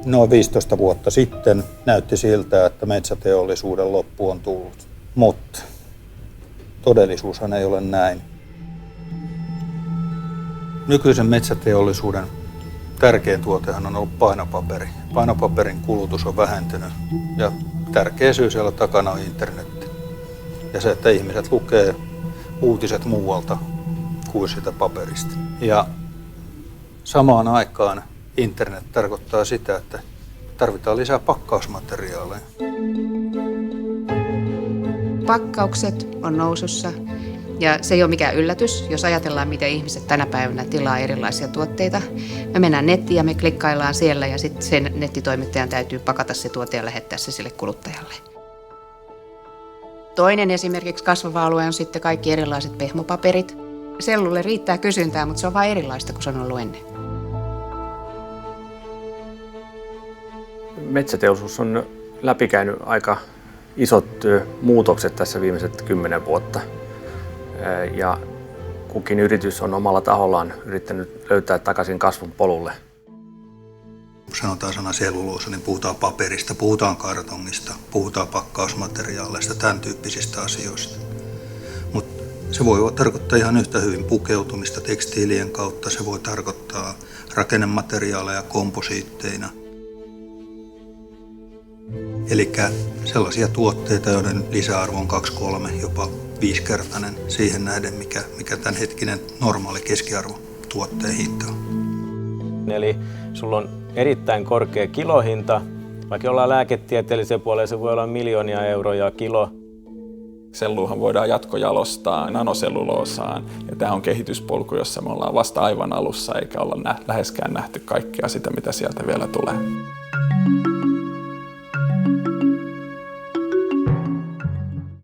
Noin 15 vuotta sitten näytti siltä, että metsäteollisuuden loppu on tullut. Mutta todellisuushan ei ole näin. Nykyisen metsäteollisuuden tärkein tuotehan on ollut painopaperi. Painopaperin kulutus on vähentynyt ja tärkeä syy siellä takana on internet. Ja se, että ihmiset lukee uutiset muualta kuin sitä paperista. Ja samaan aikaan internet tarkoittaa sitä, että tarvitaan lisää pakkausmateriaaleja. Pakkaukset on nousussa ja se ei ole mikään yllätys, jos ajatellaan, miten ihmiset tänä päivänä tilaa erilaisia tuotteita. Me mennään nettiin ja me klikkaillaan siellä ja sitten sen nettitoimittajan täytyy pakata se tuote ja lähettää se sille kuluttajalle. Toinen esimerkiksi kasvava alue on sitten kaikki erilaiset pehmopaperit. Sellulle riittää kysyntää, mutta se on vain erilaista kuin se on ollut ennen. Metsäteollisuus on läpikäynyt aika isot muutokset tässä viimeiset 10 vuotta. Ja kukin yritys on omalla tahollaan yrittänyt löytää takaisin kasvun polulle. Kun sanotaan sana selluloosa, niin puhutaan paperista, puhutaan kartongista, puhutaan pakkausmateriaaleista, tämän tyyppisistä asioista. Mutta se voi tarkoittaa ihan yhtä hyvin pukeutumista tekstiilien kautta, se voi tarkoittaa rakennemateriaaleja komposiitteina. Eli sellaisia tuotteita, joiden lisäarvo on 2-3, jopa 5-kertainen siihen nähden, mikä tämänhetkinen normaali keskiarvo tuotteen hinta on. Eli sulla on erittäin korkea kilohinta, vaikka ollaan lääketieteellisen puolella, se voi olla miljoonia euroja kilo. Selluuhan voidaan jatkojalostaa nanoselluloosaan ja tämä on kehityspolku, jossa me ollaan vasta aivan alussa eikä olla läheskään nähty kaikkea sitä, mitä sieltä vielä tulee.